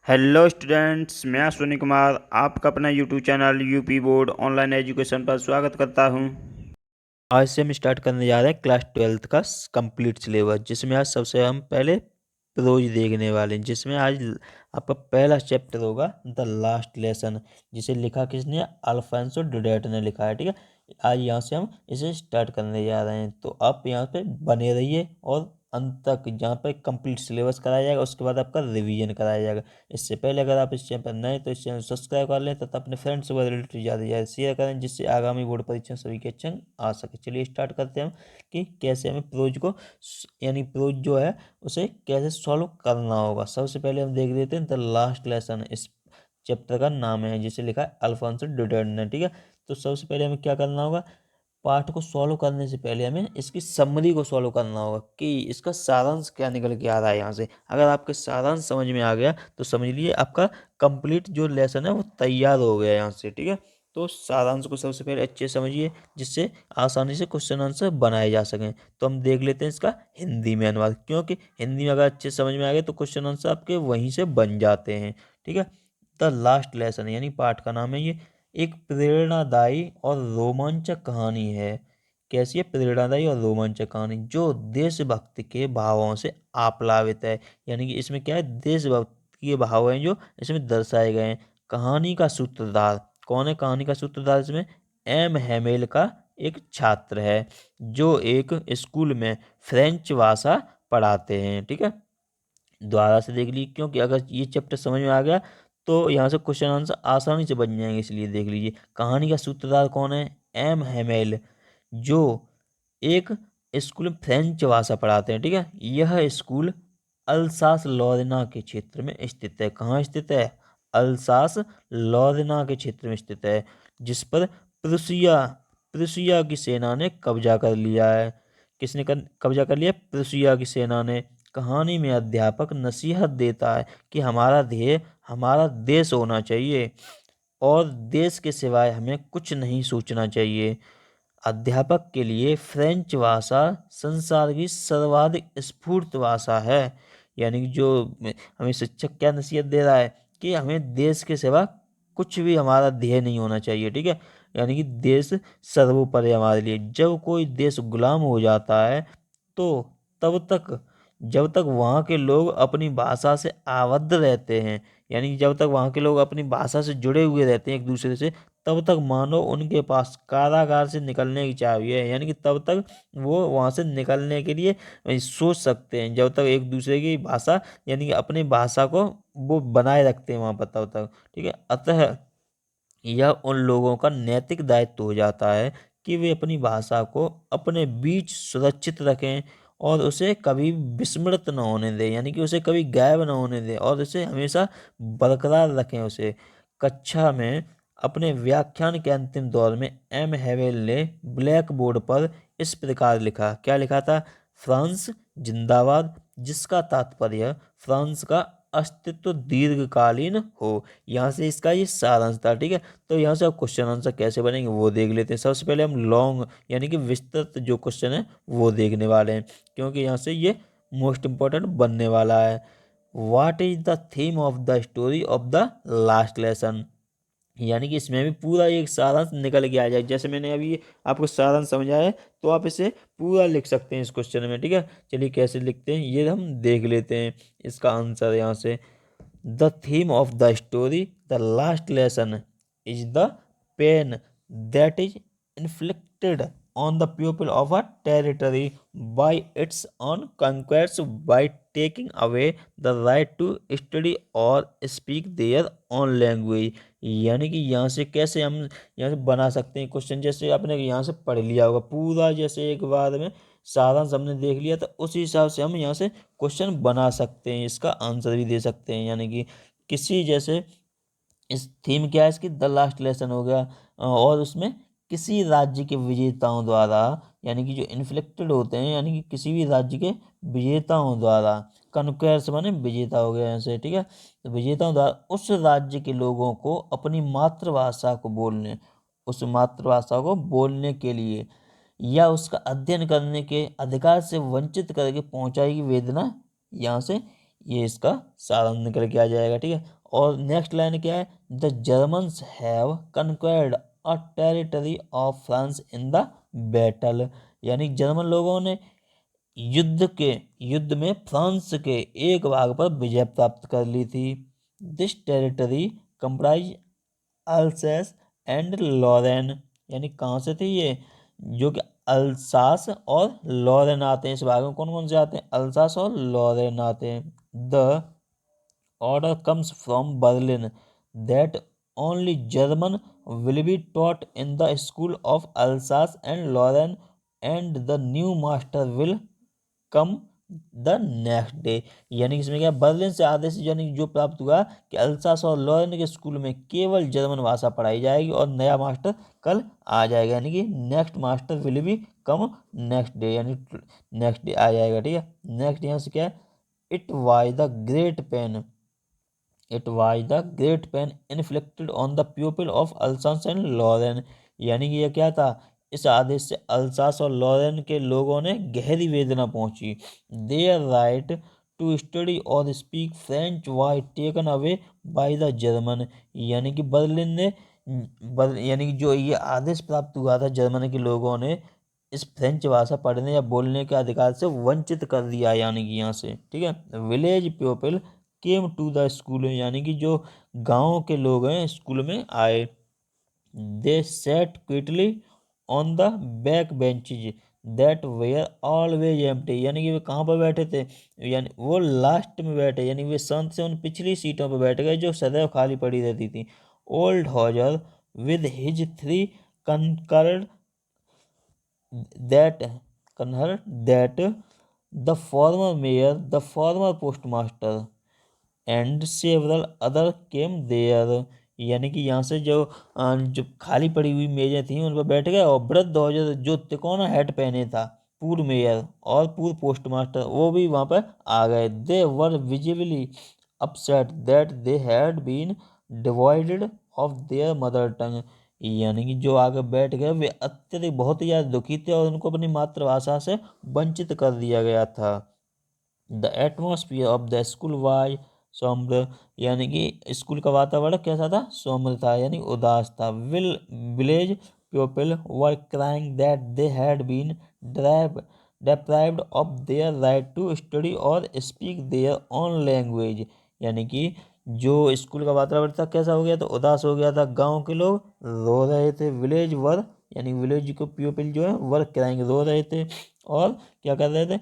Hello students, मैं अश्विनी कुमार आपका अपना YouTube channel UP board online education पर स्वागत करता हूं। आज से हम स्टार्ट करने जा रहे हैं क्लास 12th का कंप्लीट सिलेबस, जिसमें आज सबसे हम पहले प्रोज देखने वाले हैं, जिसमें आज आपका पहला चैप्टर होगा द लास्ट लेसन, जिसे लिखा किसने? अल्फांसो डुडेट ने लिखा है। ठीक है, आज यहाँ से हम इसे स्टार्ट करने जा रहे हैं, तो आप यहाँ पे बने रहिए और अंत तक, जहाँ पे कंप्लीट सिलेबस कराया जाएगा उसके बाद आपका रिवीजन कराया जाएगा। इससे पहले अगर आप इस चैनल पर नए तो इस चैनल सब्सक्राइब कर लें तथा अपने फ्रेंड्स व रिलेटिव ज़्यादा से ज़्यादा शेयर करें, जिससे आगामी बोर्ड परीक्षा सभी के अच्छे आ सके। चलिए स्टार्ट करते हैं हम कि कैसे हमें प्रोज को यानी प्रोज जो है उसे कैसे सॉल्व करना होगा। सबसे पहले हम देख लेते हैं द लास्ट लेसन, इस चैप्टर का नाम है, जिसे लिखा है अल्फांसो डुडेट ने। ठीक है, तो सबसे पहले हमें क्या करना होगा? पाठ को सॉल्व करने से पहले हमें इसकी समरी को सॉल्व करना होगा कि इसका सारांश क्या निकल के आ रहा है यहाँ से। अगर आपके सारांश समझ में आ गया तो समझ लीजिए आपका कंप्लीट जो लेसन है वो तैयार हो गया यहाँ से। ठीक है, तो सारांश को सबसे पहले अच्छे समझिए, जिससे आसानी से क्वेश्चन आंसर बनाए जा सकें। तो हम देख लेते हैं इसका हिंदी में अनुवाद, क्योंकि हिंदी में अगर अच्छे समझ में आ गए तो क्वेश्चन आंसर आपके वहीं से बन जाते हैं। ठीक है, द लास्ट लेसन यानी पाठ का नाम है ये, एक प्रेरणादायी और रोमांचक कहानी है। कैसी है? प्रेरणादायी और रोमांचक कहानी जो देशभक्ति के भावों से आप्लावित है। यानी कि इसमें क्या है? देशभक्ति के भाव हैं जो इसमें दर्शाए गए हैं। कहानी का सूत्रधार कौन है? कहानी का सूत्रधार इसमें एम हेमेल का एक छात्र है, जो एक स्कूल में फ्रेंच भाषा पढ़ाते हैं। ठीक है, दोबारा से देख लीजिए, क्योंकि अगर ये चैप्टर समझ में आ गया तो यहाँ से क्वेश्चन आंसर आसानी से बन जाएंगे। इसलिए देख लीजिए, कहानी का सूत्रधार कौन है? एम हेमेल, जो एक स्कूल में फ्रेंच भाषा पढ़ाते हैं। ठीक है, यह स्कूल अल्सास लॉरेना के क्षेत्र में स्थित है। कहाँ स्थित है? अल्सास लॉरेना के क्षेत्र में स्थित है, जिस पर प्रुसिया प्रुसिया की सेना ने कब्जा कर लिया है। किसने कब्जा कर लिया? प्रुसिया की सेना ने। कहानी में अध्यापक नसीहत देता है कि हमारा ध्येय हमारा देश होना चाहिए और देश के सिवाय हमें कुछ नहीं सोचना चाहिए। अध्यापक के लिए फ्रेंच भाषा संसार की सर्वाधिक स्फूर्त भाषा है। यानी कि जो हमें शिक्षक क्या नसीहत दे रहा है कि हमें देश के सिवा कुछ भी हमारा ध्येय नहीं होना चाहिए। ठीक है, यानी कि देश सर्वोपरि है हमारे लिए। जब कोई देश गुलाम हो जाता है तो तब तक जब तक वहाँ के लोग अपनी भाषा से आबद्ध रहते हैं, यानी कि जब तक वहाँ के लोग अपनी भाषा से जुड़े हुए रहते हैं एक दूसरे से, तब तक मानो उनके पास कारागार से निकलने की चाबी है। यानी कि तब तक वो वहाँ से निकलने के लिए सोच सकते हैं, जब तक एक दूसरे की भाषा यानी कि अपनी भाषा को वो बनाए रखते हैं वहाँ पर तब तक। ठीक है, अतः यह उन लोगों का नैतिक दायित्व हो जाता है कि वे अपनी भाषा को अपने बीच सुरक्षित रखें और उसे कभी विस्मृत न होने दें, यानी कि उसे कभी गायब न होने दें और उसे हमेशा बरकरार रखें उसे। कक्षा में अपने व्याख्यान के अंतिम दौर में एम हेवेल ने ब्लैक बोर्ड पर इस प्रकार लिखा। क्या लिखा था? फ्रांस जिंदाबाद, जिसका तात्पर्य फ्रांस का अस्तित्व दीर्घकालीन हो। यहाँ से इसका ये सारांश था। ठीक है, तो यहाँ से अब क्वेश्चन आंसर कैसे बनेंगे वो देख लेते हैं। सबसे पहले हम लॉन्ग यानी कि विस्तृत जो क्वेश्चन है वो देखने वाले हैं, क्योंकि यहाँ से ये मोस्ट इम्पोर्टेंट बनने वाला है। What is the theme of the story of the last lesson? यानी कि इसमें भी पूरा एक सारांश निकल के आ जाए। जैसे मैंने अभी आपको सारांश समझाया है, तो आप इसे पूरा लिख सकते हैं इस क्वेश्चन में। ठीक है, चलिए कैसे लिखते हैं ये हम देख लेते हैं। इसका आंसर यहाँ से, the theme of the story the last lesson is the pain that is inflicted on the people of a territory by its own conquerors by taking away the right to study or speak their own language। यानी कि यहाँ से कैसे हम यहाँ से बना सकते हैं क्वेश्चन, जैसे आपने यहाँ से पढ़ लिया होगा पूरा, जैसे एक बार में सारांश हमने देख लिया, तो उसी हिसाब से हम यहाँ से क्वेश्चन बना सकते हैं, इसका आंसर भी दे सकते हैं। यानी कि किसी जैसे इस थीम क्या है इसकी? द लास्ट लेसन हो गया। और उसमें किसी राज्य के विजेताओं द्वारा, यानी कि जो इन्फ्लिक्टेड होते हैं यानी कि किसी भी राज्य के विजेताओं द्वारा, कन्क्वेयर्स माने विजेता हो गया ऐसे। ठीक है, तो विजेताओं द्वारा उस राज्य के लोगों को अपनी मातृभाषा को बोलने उस मातृभाषा को बोलने के लिए या उसका अध्ययन करने के अधिकार से वंचित करके पहुंचाई गई वेदना। यहाँ से ये इसका सारांश निकल के आ जाएगा। ठीक है, और नेक्स्ट लाइन क्या है, the Germans have conquered a territory of France in the battle, यानी जर्मन लोगों ने युद्ध में फ्रांस के एक भाग पर विजय प्राप्त कर ली थी। This territory comprise Alsace and Lorraine, यानी कहाँ से थी ये, जो कि अल्सास और लॉरेन आते हैं। इस भाग में कौन कौन से आते हैं, अल्सास और लॉरेन आते हैं। The order comes from Berlin that only German will be taught in the school of Alsace and Lorraine, and the new master will come the next day, यानी इसमें क्या, बर्लिन से आदेश यानी जो प्राप्त हुआ कि अल्सास और लॉरेन के स्कूल में केवल जर्मन भाषा पढ़ाई जाएगी और नया मास्टर कल आ जाएगा, यानी कि next master will become next day, यानी नेक्स्ट डे आ जाएगा। ठीक है, नेक्स्ट यहाँ से क्या है, it was the great pain, it was the great pain inflicted on the people of Alsace and Lorraine, यानी कि यह क्या था, इस आदेश से अल्सास और लॉरेन के लोगों ने गहरी वेदना पहुंची। देयर राइट टू स्टडी और speak French was taken away by the German, यानी कि बर्लिन ने यानी कि जो ये आदेश प्राप्त हुआ था जर्मन के लोगों ने इस फ्रेंच भाषा पढ़ने या बोलने के अधिकार से वंचित कर दिया, यानी कि यहाँ से। ठीक है, village people came to the school, यानी कि जो गांव के लोग हैं स्कूल में आए। They sat quietly on the back benches that were always empty, यानी कि वे कहाँ पर बैठे थे, यानी वो लास्ट में बैठे, यानी वे शांत से उन पिछली सीटों पर बैठ गए जो सदैव खाली पड़ी रहती थी। Old Hauser with his three cornered that corner that the former mayor, the former postmaster and several other came there, यानी कि यहाँ से जो खाली पड़ी हुई मेजें थी उन पर बैठ गए और वृद्ध हॉजर जो तिकोना हैट पहने था, पूर्व मेयर और पूर्व पोस्टमास्टर, वो भी वहाँ पर आ गए। They were visibly upset that they had been divided of their mother tongue, यानी कि जो आगे बैठ गए वे अत्यधिक बहुत ही ज़्यादा दुखी थे और उनको अपनी मातृभाषा से वंचित कर दिया गया था। The atmosphere of the school was sombre, यानी कि स्कूल का वातावरण कैसा था, सौम्र था, यानी उदास था। Village people were crying that they had been deprived of their right to study और स्पीक देयर ओन लैंग्वेज, यानी कि जो स्कूल का वातावरण था कैसा हो गया, तो उदास हो गया था। गांव के लोग रो रहे थे, विलेज वर यानी विलेज को पीपल जो है वर क्राइंग रो रहे थे और क्या कर रहे थे,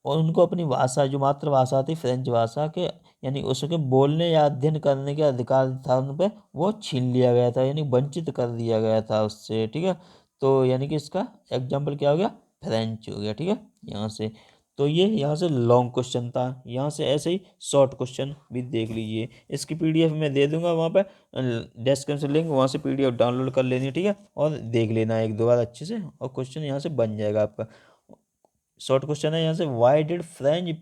और उनको अपनी भाषा जो मातृभाषा थी फ्रेंच भाषा के यानी उसके बोलने या अध्ययन करने के अधिकार था उन पर वो छीन लिया गया था, यानी वंचित कर दिया गया था उससे। ठीक है, तो यानी कि इसका एग्जाम्पल क्या हो गया, फ्रेंच हो गया। ठीक है, यहाँ से तो ये यहाँ से लॉन्ग क्वेश्चन था, यहाँ से ऐसे ही शॉर्ट क्वेश्चन भी देख लीजिए। इसकी पीडीएफ मैं दे दूंगा वहाँ पर डिस्क्रिप्शन लिंक, वहाँ से पीडीएफ डाउनलोड कर लेनी है। ठीक है, और देख लेना एक दो बार अच्छे से और क्वेश्चन यहाँ से बन जाएगा आपका। शॉर्ट क्वेश्चन है यहाँ से, why did French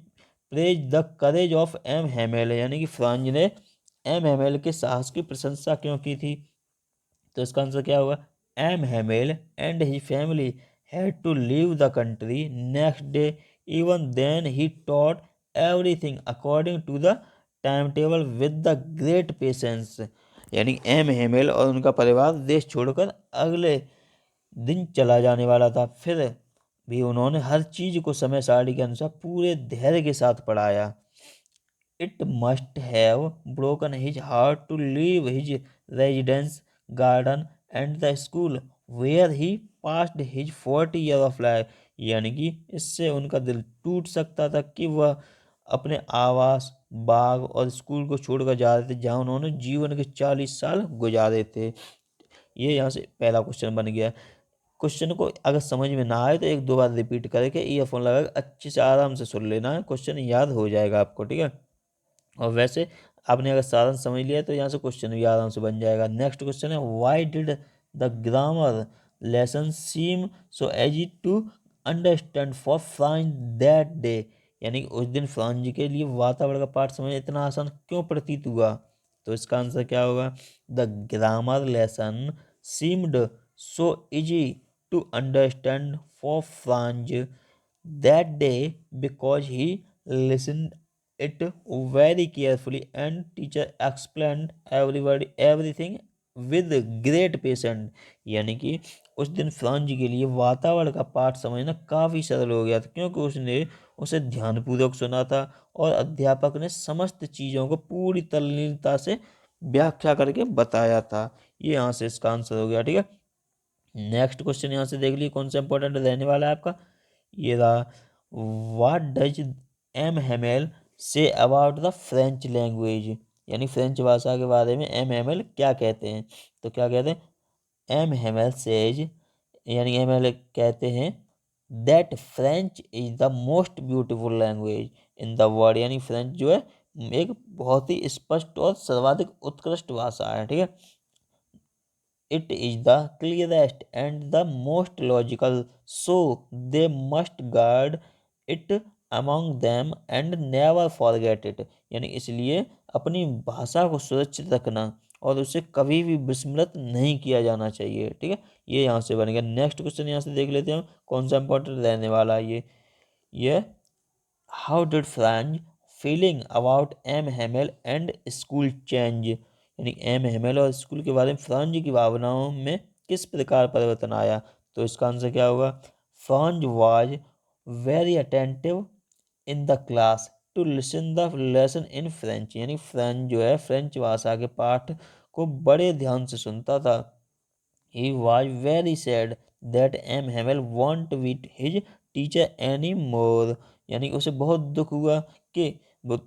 praise the courage of M Hamel, यानी कि फ्रांज ने एम हेमेल के साहस की प्रशंसा क्यों की थी, तो इसका आंसर क्या होगा, M Hamel and he family had to leave the country next day, even then he taught everything according to the time table with the great patience, यानी एम हेमेल और उनका परिवार देश छोड़कर अगले दिन चला जाने वाला था, फिर भी उन्होंने हर चीज को समय सारणी के अनुसार पूरे धैर्य के साथ पढ़ाया। It must have broken his heart to leave his residence garden and the school where he passed his 40 year of life, यानी कि इससे उनका दिल टूट सकता था कि वह अपने आवास बाग और स्कूल को छोड़कर जा रहे थे जहां उन्होंने जीवन के 40 साल गुजारे थे। ये यहाँ से पहला क्वेश्चन बन गया। क्वेश्चन को अगर समझ में ना आए तो एक दो बार रिपीट करके ईयरफोन लगा के अच्छे से आराम से सुन लेना है, क्वेश्चन याद हो जाएगा आपको। ठीक है, और वैसे आपने अगर सारांश समझ लिया तो यहाँ से क्वेश्चन भी आराम से बन जाएगा। नेक्स्ट क्वेश्चन है, why did the grammar lesson seem so easy to understand for Franz that day, यानी कि उस दिन फ्रांस के लिए वातावरण का पाठ समझ इतना आसान क्यों प्रतीत हुआ, तो इसका आंसर क्या होगा, the grammar lesson seemed so easy to understand for Franz that day because he listened it very carefully and teacher explained everything with great patience। यानी कि उस दिन फ्रांस के लिए वातावरण का पाठ समझना काफ़ी सरल हो गया था, क्योंकि उसने उसे ध्यानपूर्वक सुना था और अध्यापक ने समस्त चीज़ों को पूरी तल्लीनता से व्याख्या करके बताया था। ये यहाँ से इसका आंसर हो गया। ठीक है, नेक्स्ट क्वेश्चन यहाँ से देख लीजिए कौन सा इंपॉर्टेंट रहने वाला है आपका। ये रहा, what does M Hamel say about the French language. यानी फ्रेंच भाषा के बारे में एम हेमेल क्या कहते हैं। तो क्या कहते हैं, एम हेमेल सेज, यानी एम हेमेल कहते हैं that French is the most beautiful language in the world. यानी फ्रेंच जो है एक बहुत ही स्पष्ट और सर्वाधिक उत्कृष्ट भाषा है। ठीक है, it is the clearest and the most logical, so they must guard it among them and never forget it। यानी इसलिए अपनी भाषा को सुरक्षित रखना और उसे कभी भी विस्मृत नहीं किया जाना चाहिए। ठीक है, ये यहाँ से बन गया। नेक्स्ट क्वेश्चन यहाँ से देख लेते हैं कौन सा इंपॉर्टेंट रहने वाला है ये how did Franz feeling about M Hamel and school change. यानी एम हेमेल और स्कूल के बारे में फ्रांज की भावनाओं में किस प्रकार परिवर्तन आया। तो इसका आंसर क्या होगा, Franz was very attentive in the class to listen the lesson in French. यानी फ्रेंच जो है फ्रेंच भाषा के पाठ को बड़े ध्यान से सुनता था। He was very sad that M. Hamel won't meet his teacher anymore। यानी उसे बहुत दुख हुआ कि वो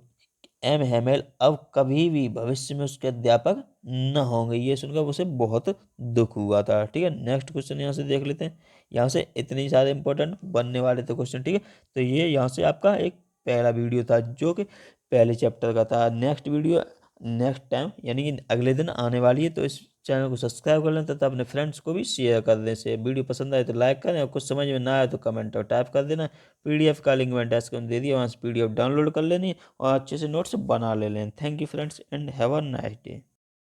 एम हेमेल अब कभी भी भविष्य में उसके अध्यापक न होंगे। ये सुनकर उसे बहुत दुख हुआ था। ठीक है, नेक्स्ट क्वेश्चन यहाँ से देख लेते हैं। यहाँ से इतने सारे इंपॉर्टेंट बनने वाले थे क्वेश्चन। ठीक है, तो ये यहाँ से आपका एक पहला वीडियो था जो कि पहले चैप्टर का था। नेक्स्ट वीडियो नेक्स्ट टाइम यानी कि अगले दिन आने वाली है, तो इस चैनल को सब्सक्राइब कर लें तथा अपने फ्रेंड्स को भी शेयर कर दें। से वीडियो पसंद आए तो लाइक करें और कुछ समझ में ना आए तो कमेंट और टाइप कर देना। पीडीएफ का लिंक मैंने डिस्क्रिप्शन दे दिया, वहाँ से पीडीएफ डाउनलोड कर लेनी और अच्छे से नोट्स बना ले लें। Thank you friends and have a nice day.